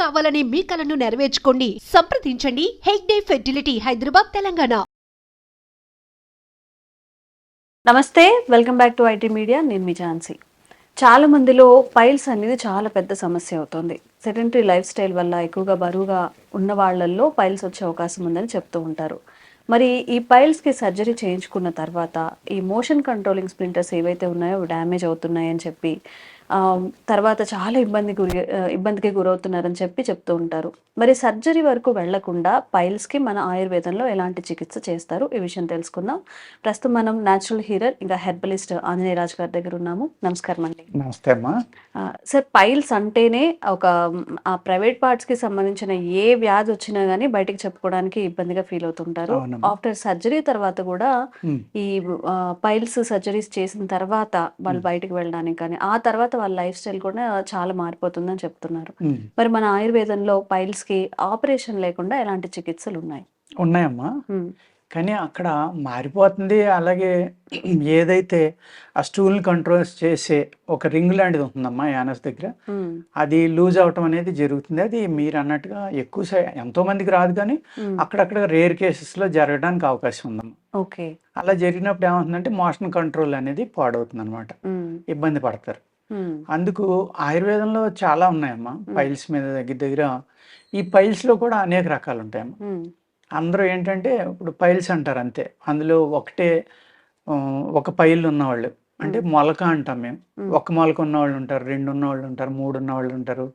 కావాలనే మీ కలను నెరవేర్చుకోండి. సంప్రదించండి హెగ్డే ఫెర్టిలిటీ, హైదరాబాద్, తెలంగాణ. నమస్తే, welcome back to IT media. నేను మీ ఝాన్సీ. చాలా మందిలో పైల్స్ అనేది చాలా పెద్ద సమస్య అవుతుంది. సెడెంటరీ లైఫ్ స్టైల్ వల్ల ఎక్కువగా బరువుగా ఉన్న వాళ్ళల్లో పైల్స్ వచ్చే అవకాశం ఉందని చెప్తూ ఉంటారు. మరి ఈ పైల్స్కి సర్జరీ చేయించుకున్న తర్వాత ఈ మోషన్ కంట్రోలింగ్ స్ప్లింటర్స్ ఏవైతే ఉన్నాయో డ్యామేజ్ అవుతున్నాయని చెప్పి తర్వాత చాలా ఇబ్బందికి గురవుతున్నారని చెప్తూ ఉంటారు. మరి సర్జరీ వరకు వెళ్లకుండా పైల్స్కి మన ఆయుర్వేదంలో ఎలాంటి చికిత్స చేస్తారు, ఈ విషయం తెలుసుకుందాం. ప్రస్తుతం మనం న్యాచురల్ హీరర్ ఇంకా హెర్బలిస్ట్ ఆంజనేయరాజ్ గారి దగ్గర ఉన్నాము. నమస్కారం అండి. నమస్తే అమ్మా. సార్, పైల్స్ అంటేనే ఒక ఆ ప్రైవేట్ పార్ట్స్కి సంబంధించిన ఏ వ్యాధి వచ్చినా కానీ బయటికి చెప్పుకోవడానికి ఇబ్బందిగా ఫీల్ అవుతుంటారు. ఆఫ్టర్ సర్జరీ తర్వాత కూడా ఈ పైల్స్ సర్జరీస్ చేసిన తర్వాత వాళ్ళు బయటికి వెళ్ళడానికి కానీ ఆ తర్వాత వాళ్ళ లైఫ్ స్టైల్ కూడా చాలా మారిపోతుందని చెప్తున్నారు. మరి మన ఆయుర్వేదంలో పైల్స్ కి ఆపరేషన్ లేకుండా ఎలాంటి చికిత్సలు ఉన్నాయమ్మా. కానీ అక్కడ మారిపోతుంది. అలాగే ఏదైతే ఆ స్టూల్ని కంట్రోల్ చేసే ఒక రింగ్ లాంటిది ఉంటుందమ్మా యానస్ దగ్గర, అది లూజ్ అవటం అనేది జరుగుతుంది. అది మీరు అన్నట్టుగా ఎంతో మందికి రాదు, కానీ అక్కడక్కడ రేర్ కేసెస్లో జరగడానికి అవకాశం ఉందమ్మా. ఓకే. అలా జరిగినప్పుడు ఏమవుతుందంటే మోషన్ కంట్రోల్ అనేది పాడవుతుంది అనమాట, ఇబ్బంది పడతారు. అందుకు ఆయుర్వేదంలో చాలా ఉన్నాయమ్మా పైల్స్ మీద. దగ్గర దగ్గర ఈ పైల్స్లో కూడా అనేక రకాలు ఉంటాయమ్మా. అందరూ ఏంటంటే ఇప్పుడు పైల్స్ అంటారు అంతే, అందులో ఒక పైల్ ఉన్నవాళ్ళు అంటే మొలక అంటాం మేము. ఒక మొలక ఉన్నవాళ్ళు ఉంటారు, 2 ఉన్నవాళ్ళు ఉంటారు, 3 ఉన్నవాళ్ళు ఉంటారు.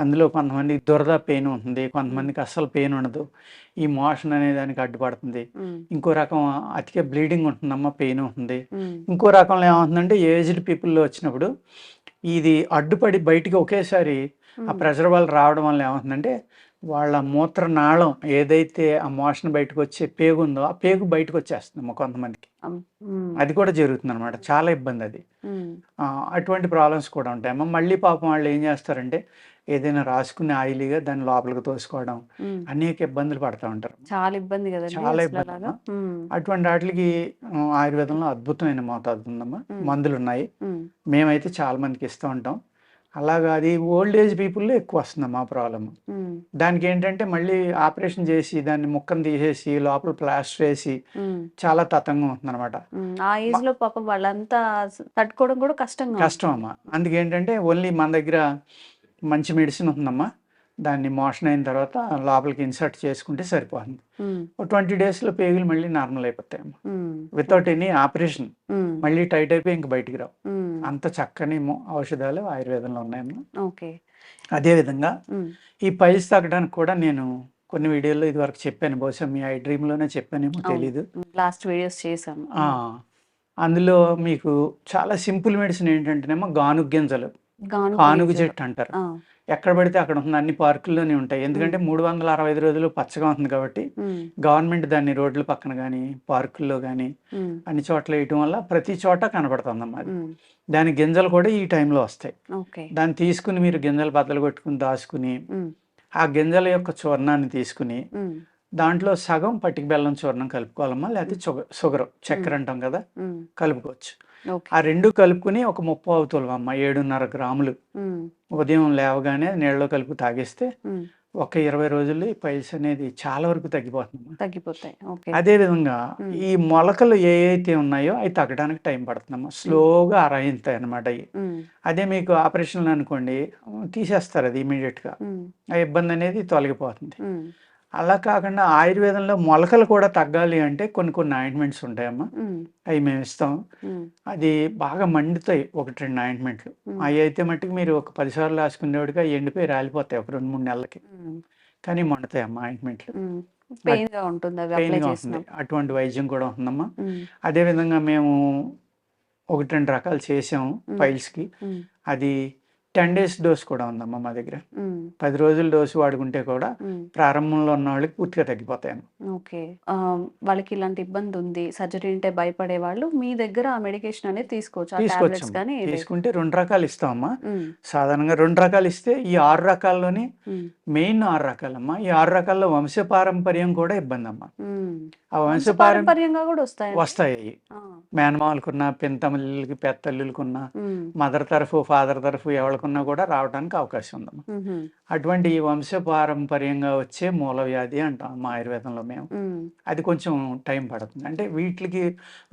అందులో కొంతమంది దురద పెయిన్ ఉంటుంది, కొంతమందికి అస్సలు పెయిన్ ఉండదు, ఈ మోషన్ అనే దానికి అడ్డుపడుతుంది. ఇంకో రకం అతికే బ్లీడింగ్ ఉంటుందమ్మా, పెయిన్ ఉంటుంది. ఇంకో రకంలో ఏమవుతుందంటే ఏజ్డ్ పీపుల్లో వచ్చినప్పుడు ఇది అడ్డుపడి బయటికి ఒకేసారి ఆ ప్రెషర్ వల్ల రావడం వల్ల ఏమవుతుందంటే వాళ్ళ మూత్రనాళం ఏదైతే ఆ మోషన్ బయటకు వచ్చే పేగు ఉందో ఆ పేగు బయటకు వచ్చేస్తుందమ్మా కొంతమందికి. అది కూడా జరుగుతుంది అనమాట, చాలా ఇబ్బంది అది. అటువంటి ప్రాబ్లమ్స్ కూడా ఉంటాయమ్మా. మళ్ళీ పాపం వాళ్ళు ఏం చేస్తారంటే ఏదైనా రాసుకుని ఆయిలీగా దాన్ని లోపలికి తోసుకోవడం, అనేక ఇబ్బందులు పడుతూ ఉంటారు. చాలా ఇబ్బంది కదా, చాలా ఇబ్బంది. అటువంటి వాటికి ఆయుర్వేదంలో అద్భుతమైన మోతాదు ఉందమ్మా, మందులు ఉన్నాయి. మేమైతే చాలా మందికి ఇస్తూ ఉంటాం. అలాగా అది ఓల్డ్ ఏజ్ పీపుల్లో ఎక్కువ వస్తుందమ్మా ప్రాబ్లమ్. దానికి ఏంటంటే మళ్ళీ ఆపరేషన్ చేసి దాన్ని ముక్కను తీసేసి లోపల ప్లాస్టర్ వేసి చాలా తతంగం ఉంటుంది అనమాట. ఆ ఏజ్ లో పాపం వాళ్ళంతా తట్టుకోవడం కూడా కష్టం అమ్మా. అందుకేంటంటే ఓన్లీ మన దగ్గర మంచి మెడిసిన్ ఉందమ్మా, దాన్ని మోషన్ అయిన తర్వాత లోపలికి ఇన్సర్ట్ చేసుకుంటే సరిపోతుంది. 20 డేస్లో పేగులు మళ్ళీ నార్మల్ అయిపోతాయమ్మా, వితౌట్ ఎనీ ఆపరేషన్. మళ్ళీ టైట్ అయిపోయి ఇంక బయటికి రావు. అంత చక్కని ఔషధాలు ఆయుర్వేదంలో ఉన్నాయమ్మా. అదేవిధంగా ఈ పైల్స్ తగ్గడానికి కూడా నేను కొన్ని వీడియోలో ఇది వరకు చెప్పాను, బహుశా మీ ఐ డ్రీమ్లోనే చెప్పానేమో తెలీదు, లాస్ట్ వీడియోస్ చేశాను. అందులో మీకు చాలా సింపుల్ మెడిసిన్ ఏంటంటేనేమో గానుగ గింజలు, గానుగ చెట్టు అంటారు. ఎక్కడ పడితే అక్కడ ఉంటుంది, అన్ని పార్కుల్లోనే ఉంటాయి. ఎందుకంటే 365 రోజులు పచ్చగా ఉంటుంది కాబట్టి గవర్నమెంట్ దాన్ని రోడ్ల పక్కన కానీ పార్కుల్లో కానీ అన్ని చోట్ల వేయటం వల్ల ప్రతి చోట కనబడుతుందమ్మా అది. దాని గింజలు కూడా ఈ టైంలో వస్తాయి. దాన్ని తీసుకుని మీరు గింజలు బద్దలు కొట్టుకుని దాచుకుని ఆ గింజల యొక్క చూర్ణాన్ని తీసుకుని దాంట్లో సగం పటిక బెల్లం చూర్ణం కలుపుకోవాలమ్మా, లేకపోతే షుగర్, చక్కెర అంటాం కదా, కలుపుకోవచ్చు. ఆ 2 కలుపుకుని ఒక 30 తులవమ్మ, 7.5 గ్రాములు ఉదయం లేవగానే నీళ్ళలో కలిపి తాగేస్తే ఒక 20 రోజుల్లో ఈ పైల్స్ అనేది చాలా వరకు తగ్గిపోతాయి. అదే విధంగా ఈ మొలకలు ఏవైతే ఉన్నాయో అవి తగ్గడానికి టైం పడుతుందమ్మా, స్లోగా అరాయిస్తాయి అనమాట అవి. అదే మీకు ఆపరేషన్ అనుకోండి తీసేస్తారు అది ఇమీడియట్గా, ఆ ఇబ్బంది అనేది తొలగిపోతుంది. అలా కాకుండా ఆయుర్వేదంలో మొలకలు కూడా తగ్గాలి అంటే కొన్ని ఆయింట్మెంట్స్ ఉంటాయమ్మా, అవి మేము ఇస్తాం. అది బాగా మండుతాయి 1-2 ఆయింట్మెంట్లు. అవి అయితే మట్టుకు మీరు ఒక 10 సార్లు రాసుకునేవాడికి అవి ఎండిపోయి రాలిపోతాయి ఒక 2-3 నెలలకి, కానీ మండుతాయి అమ్మా ఆయింట్మెంట్లు, పెయిన్గా ఉంటుంది. అటువంటి వైద్యం కూడా ఉందమ్మా. అదేవిధంగా మేము 1-2 రకాలు చేసాము పైల్స్కి. అది 10 డేస్ డోస్ కూడా ఉందమ్మా మా దగ్గర. 10 రోజుల డోసు వాడుకుంటే కూడా ప్రారంభంలో ఉన్న వాళ్ళకి పూర్తిగా తగ్గిపోతాయి. వాళ్ళకి ఇలాంటి ఇబ్బంది ఉంది, సర్జరీ అంటే భయపడే వాళ్ళు మీ దగ్గర ఆ మెడికేషన్ అనేది తీసుకోవచ్చు. తీసుకుంటే 2 రకాలు ఇస్తామమ్మా. సాధారణంగా 2 రకాలు ఇస్తే ఈ 6 రకాల్లోని మెయిన్ 6 రకాలమ్మా. ఈ 6 రకాల్లో వంశపారంపర్యం కూడా ఇబ్బంది అమ్మా. ఆ వంశపారంపర్యంగా కూడా వస్తాయి. మేనమామలకున్న, పెంతమల్లులకి, పెత్తల్లులకున్న, మదర్ తరఫు, ఫాదర్ తరఫు ఎవరికి పడకున్నా కూడా రావడానికి అవకాశం ఉందమ్మా. అటువంటి వంశపారంపర్యంగా వచ్చే మూల వ్యాధి అంటాం మా ఆయుర్వేదంలో మేము. అది కొంచెం టైం పడుతుంది. అంటే వీటికి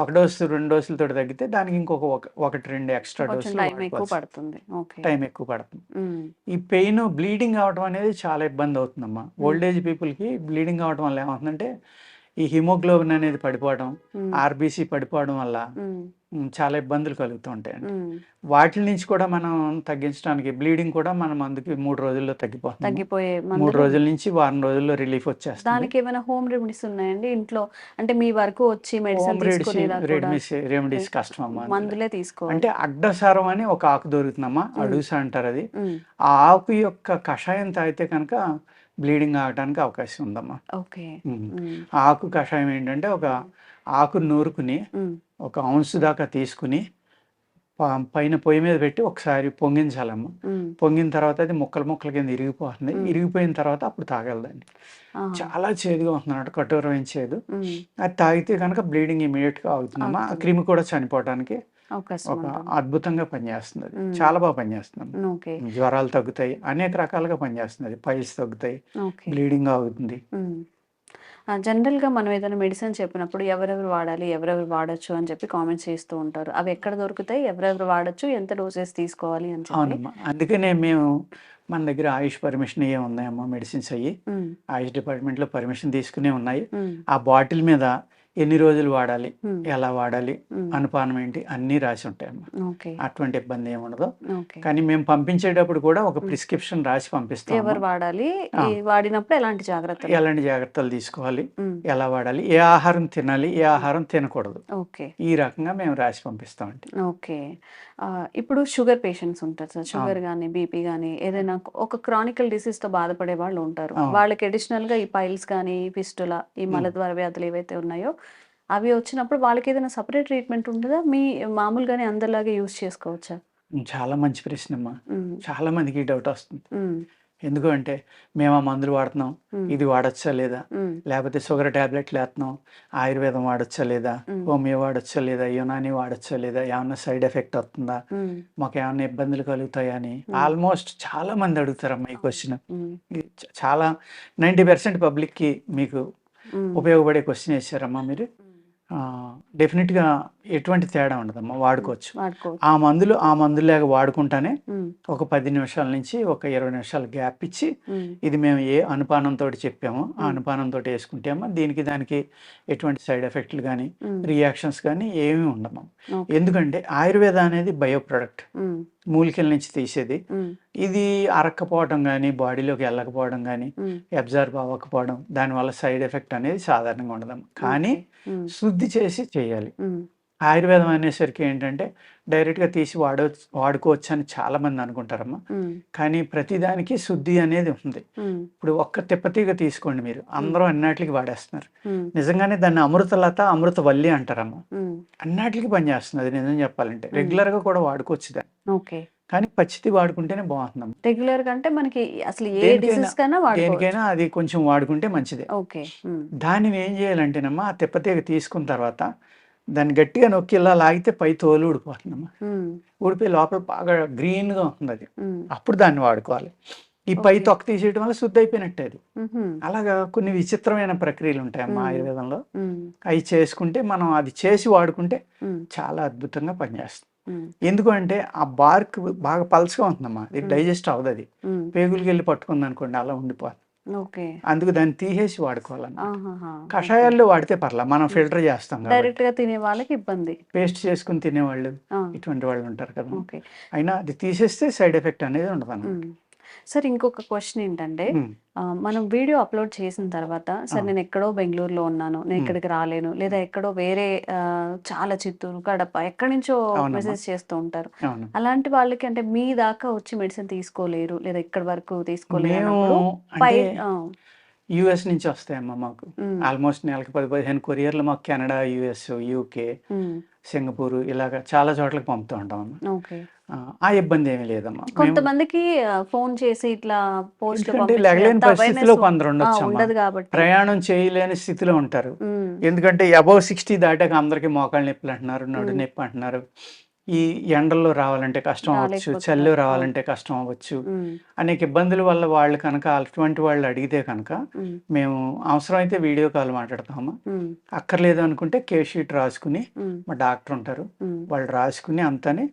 1 డోసు 2 డోసులతో తగ్గితే దానికి ఇంకొక 1-2 ఎక్స్ట్రా డోసులు టైం ఎక్కువ వాడుకోవాల్సి పడుతుంది. ఓకే. టైం ఎక్కువ పడుతుంది. ఈ పెయిన్ బ్లీడింగ్ అవడం అనేది చాలా ఇబ్బంది అవుతుందమ్మా. ఓల్డ్ ఏజ్ పీపుల్కి బ్లీడింగ్ అవడం వల్ల ఏమవుతుందంటే ఈ హిమోగ్లోబిన్ అనేది పడిపోవడం, ఆర్బీసీ పడిపోవడం వల్ల చాలా ఇబ్బందులు కలుగుతూ ఉంటాయండి. వాటి నుంచి కూడా మనం తగ్గించడానికి బ్లీడింగ్ కూడా మనం మందుకి 3 రోజుల్లో తగ్గిపోతుంది. 3 రోజుల నుంచి వారం రోజుల్లో రిలీఫ్ వచ్చేస్తుంది. దానికి ఏమైనా హోమ్ రెమెడీస్ ఉన్నాయండి ఇంట్లో? అంటే మీ వరకు వచ్చి మెడిసిన్ రెమెడీస్ కష్టం అమ్మా. మందులే తీసుకోవాలి. అంటే అడ్డసారం అని ఒక ఆకు దొరుకుతుందమ్మా, అడుసా అంటారు అది. ఆ ఆకు యొక్క కషాయం తాగితే కనుక బ్లీడింగ్ ఆగడానికి అవకాశం ఉందమ్మా. ఓకే. ఆకు కషాయం ఏంటంటే ఒక ఆకు నూరుకుని 1 ఔన్స్ దాకా తీసుకుని పైన పొయ్యి మీద పెట్టి ఒకసారి పొంగించాలమ్మా. పొంగిన తర్వాత అది ముక్కల కింద ఇరిగిపోతుంది. ఇరిగిపోయిన తర్వాత అప్పుడు తాగలదండి. చాలా చేదుగా ఉంటున్నాడు, కఠోరమైన చేదు. అది తాగితే కనుక బ్లీడింగ్ ఇమీడియట్గా ఆగుతుందమ్మా. ఆ క్రిమి కూడా చనిపోవడానికి ఒక అద్భుతంగా పనిచేస్తుంది. అది చాలా బాగా పనిచేస్తుంది. జ్వరాలు తగ్గుతాయి, అనేక రకాలుగా పనిచేస్తుంది. పైల్స్ తగ్గుతాయి, బ్లీడింగ్ ఆగుతుంది. జనరల్గా మనం ఏదైనా మెడిసిన్ చెప్పినప్పుడు ఎవరెవరు వాడాలి, ఎవరెవరు వాడచ్చు అని చెప్పి కామెంట్స్ చేస్తూ ఉంటారు. అవి ఎక్కడ దొరుకుతాయి, ఎవరెవరు వాడచ్చు, ఎంత డోసెస్ తీసుకోవాలి అని చెప్పి. అవునమ్మా, అందుకనే మేము మన దగ్గర ఆయుష్ పర్మిషన్ ఏ ఉన్నాయమ్మా. మెడిసిన్స్ అయ్యి ఆయుష్ డిపార్ట్మెంట్లో పర్మిషన్ తీసుకునే ఉన్నాయి. ఆ బాటిల్ మీద ఎన్ని రోజులు వాడాలి, ఎలా వాడాలి, అనుపానం ఏంటి అన్నీ రాసి ఉంటాయమ్మా. అటువంటి ఇబ్బంది ఏమి ఉండదు. కానీ మేము పంపించేటప్పుడు కూడా ఒక ప్రిస్క్రిప్షన్ రాసి పంపిస్తాం. ఎవరు వాడాలి, వాడినప్పుడు ఎలాంటి జాగ్రత్తలు తీసుకోవాలి, ఎలా వాడాలి, ఏ ఆహారం తినాలి, ఏ ఆహారం తినకూడదు, ఈ రకంగా మేము రాసి పంపిస్తామండి. ఓకే. ఇప్పుడు షుగర్ పేషెంట్స్ ఉంటారు సార్, షుగర్ కానీ బీపీ కానీ ఏదైనా ఒక క్రానికల్ డిసీజ్ తో బాధపడే వాళ్ళు ఉంటారు. వాళ్ళకి అడిషనల్ గా ఈ పైల్స్ కానీ ఫిస్టులా ఈ మలద్వార వ్యాధులు ఏవైతే ఉన్నాయో అవి వచ్చినప్పుడు వాళ్ళకి ఏదైనా సపరేట్ ట్రీట్మెంట్ ఉంటుందా, మీ మామూలుగానే అందరిలాగే యూజ్ చేసుకోవచ్చా? చాలా మంచి ప్రశ్న అమ్మా. చాలా మందికి డౌట్ వస్తుంది. ఎందుకంటే మేము ఆ మందులు వాడుతున్నాం, ఇది వాడచ్చా లేదా, లేకపోతే షుగర్ టాబ్లెట్లు వేస్తున్నాం, ఆయుర్వేదం వాడచ్చా లేదా, హోమియో వాడచ్చా లేదా, యునాని వాడచ్చా లేదా, ఏమన్నా సైడ్ ఎఫెక్ట్ వస్తుందా, మాకు ఏమన్నా ఇబ్బందులు కలుగుతాయా అని ఆల్మోస్ట్ చాలా మంది అడుగుతారమ్మా ఈ క్వశ్చన్. చాలా 90% పబ్లిక్కి మీకు ఉపయోగపడే క్వశ్చన్ వేసారమ్మా మీరు. డెఫినెట్గా ఎటువంటి తేడా ఉండదమ్మా, వాడుకోవచ్చు. ఆ మందులాగా వాడుకుంటానే ఒక 10 నిమిషాల నుంచి ఒక 20 నిమిషాలు గ్యాప్ ఇచ్చి ఇది మేము ఏ అనుపానంతో చెప్పామో ఆ అనుపానంతో వేసుకుంటామో దానికి ఎటువంటి సైడ్ ఎఫెక్ట్లు కానీ రియాక్షన్స్ కానీ ఏమీ ఉండమా. ఎందుకంటే ఆయుర్వేద అనేది బయో ప్రొడక్ట్, మూలికల నుంచి తీసేది. ఇది అరక్కపోవడం కానీ బాడీలోకి వెళ్ళకపోవడం కానీ అబ్జర్వ్ అవ్వకపోవడం, దానివల్ల సైడ్ ఎఫెక్ట్ అనేది సాధారణంగా ఉండదమ్మా. కానీ శుద్ధి చేసి చేయాలి. ఆయుర్వేదం అనేసరికి ఏంటంటే డైరెక్ట్గా తీసి వాడుకోవచ్చు అని చాలా మంది అనుకుంటారమ్మా. కానీ ప్రతిదానికి శుద్ధి అనేది ఉంది. ఇప్పుడు ఒక్క తిప్పతీగ తీసుకోండి, మీరు అందరూ అన్నిటికి వాడేస్తున్నారు. నిజంగానే దాన్ని అమృతలత అమృతవల్లి అంటారమ్మా. అన్నిటికి పనిచేస్తుంది అది నిజం చెప్పాలంటే. రెగ్యులర్గా కూడా వాడుకోవచ్చు దాన్ని. కానీ పచ్చిది వాడుకుంటేనే బాగుంటుందమ్మా. రెగ్యులర్ గా అంటే మనకి అసలు ఏ డిసీజ్ కైనా దేనికైనా అది కొంచెం వాడుకుంటే మంచిదే. దాన్ని ఏం చేయాలంటేనమ్మా, ఆ తిప్పతీగ తీసుకున్న తర్వాత దాన్ని గట్టిగా నొక్కి ఇలా లాగితే పై తోలు ఊడిపోతుందమ్మా. ఊడిపోయి లోపల బాగా గ్రీన్గా ఉంటుంది అది. అప్పుడు దాన్ని వాడుకోవాలి. ఈ పై తొక్క తీసేయడం వల్ల శుద్ధి అయిపోయినట్టే అది. అలాగా కొన్ని విచిత్రమైన ప్రక్రియలు ఉంటాయమ్మా ఆయుర్వేదంలో. అవి చేసుకుంటే మనం అది చేసి వాడుకుంటే చాలా అద్భుతంగా పనిచేస్తుంది. ఎందుకంటే ఆ బార్క్ బాగా పల్స్గా ఉంటుందమ్మా, ఇది డైజెస్ట్ అవ్వదు. అది పేగులకి వెళ్ళి పట్టుకుంది అనుకోండి, అలా ఉండిపోతుంది. అందుకు దాన్ని తీసేసి వాడుకోవాలన్న. కషాయాల్లో వాడితే పర్లా, మనం ఫిల్టర్ చేస్తాం. డైరెక్ట్ గా తినే వాళ్ళకి ఇబ్బంది, పేస్ట్ చేసుకుని తినేవాళ్ళు ఇటువంటి వాళ్ళు ఉంటారు కదా. అయినా అది తీసేస్తే సైడ్ ఎఫెక్ట్ అనేది ఉండదు. సార్ ఇంకొక క్వశ్చన్ ఏంటంటే, మనం వీడియో అప్లోడ్ చేసిన తర్వాత సార్ నేను ఎక్కడో బెంగళూరులో ఉన్నాను, నేను ఇక్కడికి రాలేను, లేదా ఎక్కడో వేరే చాలా చిత్తూరు కడప ఎక్కడి నుంచో మెసేజ్ చేస్తూ ఉంటారు. అలాంటి వాళ్ళకి అంటే మీ దాకా వచ్చి మెడిసిన్ తీసుకోలేరు లేదా ఇక్కడ వరకు తీసుకోలేరు, యుఎస్ నుంచి వస్తాయమ్మా మాకు. ఆల్మోస్ట్ నెలకి 10-15 కొరియర్లు మాకు కెనడా, యుఎస్, యూకే, సింగపూర్ ఇలాగా చాలా చోట్లకి పంపుతూ ఉంటాం. ఆ ఇబ్బంది ఏమీ లేదమ్మా. కొంతమందికి ఫోన్ చేసి ఇట్లా పోస్ట్ లెగలేని పరిస్థితిలో కొందరు ఉండొచ్చు, ప్రయాణం చేయలేని స్థితిలో ఉంటారు. ఎందుకంటే అబౌవ్ 60 దాటాక అందరికి మోకాళ్ళ నొప్పులు అంటున్నారు, నడు నొప్పి అంటున్నారు, ఈ ఎండల్లో రావాలంటే కష్టం అవ్వచ్చు, చలిలో రాలేకపోతున్నారు. రావాలంటే కష్టం అవ్వచ్చు. ఉమ్, అనేక ఇబ్బందుల వల్ల వాళ్ళు కనుక అటువంటి వాళ్ళు అడిగితే కనుక ఉమ్, మేము అవసరమైతే వీడియో కాల్ మాట్లాడతాము. ఉమ్, అక్కర్లేదు అనుకుంటే కేస్ షీట్ రాసుకుని ఉమ్, మా డాక్టర్ ఉంటారు, ఉమ్, వాళ్ళు రాసుకుని అంతని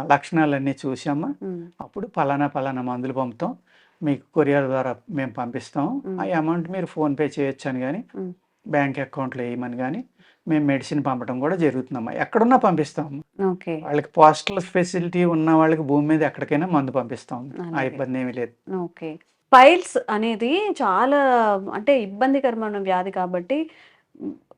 లక్షణాలన్నీ చూసామా ఉమ్, అప్పుడు పలానా పలానా మందులు పంపుతాం, మీకు కొరియర్ ద్వారా మేము పంపిస్తాం, ఆ అమౌంట్ మీరు ఫోన్పే చేయొచ్చు అని కానీ ఉమ్. బ్యాంక్ అకౌంట్లో వేయమని కానీ మేము మెడిసిన్ పంపడం కూడా జరుగుతుందమ్మా. ఎక్కడున్నా పంపిస్తాం. ఓకే. వాళ్ళకి పోస్టల్ ఫెసిలిటీ ఉన్న వాళ్ళకి భూమి మీద ఎక్కడికైనా మందు పంపిస్తాం. ఆ అలాగే. ఇబ్బంది ఏమీ లేదు. ఓకే. పైల్స్ అనేది చాలా అంటే ఇబ్బందికరమైన వ్యాధి కాబట్టి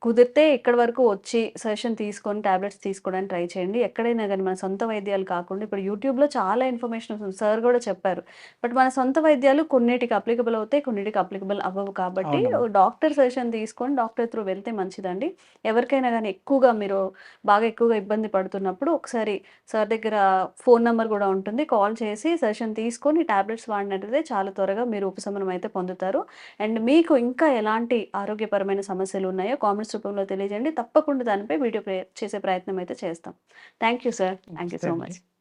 కుదిరితే ఇక్కడి వరకు వచ్చి సజెషన్ తీసుకొని టాబ్లెట్స్ తీసుకోవడానికి ట్రై చేయండి. ఎక్కడైనా గానీ మన సొంత వైద్యాలు కాకుండా ఇప్పుడు యూట్యూబ్‌లో చాలా ఇన్ఫర్మేషన్ వస్తుంది. సార్ గూడా చెప్పారు. బట్ మన సొంత వైద్యాలు కొన్నిటికి అప్లికబుల్ అవుతాయి. కొన్నిటికి అప్లికబుల్ అవ్వవు కాబట్టి అవునమ్మా. డాక్టర్ సజెషన్ తీసుకొని డాక్టర్ త్రూ వెళ్తే మంచిదండి. ఎవరికైనా గానీ ఎక్కువగా మీరు బాగా ఎక్కువగా ఇబ్బంది పడుతున్నప్పుడు ఒకసారి సార్ దగ్గర ఫోన్ నంబర్ గూడా ఉంటుంది. కాల్ చేసి సజెషన్ తీసుకొని టాబ్లెట్స్ వాడినట్లయితే చాలా త్వరగా మీరు ఉపశమనం అయితే పొందుతారు. అండ్ మీకు ఇంకా ఎలాంటి ఆరోగ్యపరమైన సమస్యలు ఉన్నాయో కామెంట్స్ రూపంలో తెలియజేయండి. తప్పకుండా దానిపై వీడియో చేసే ప్రయత్నం అయితే చేస్తాం. Thank you sir. Thank you so నమస్తే మచ్. అండి.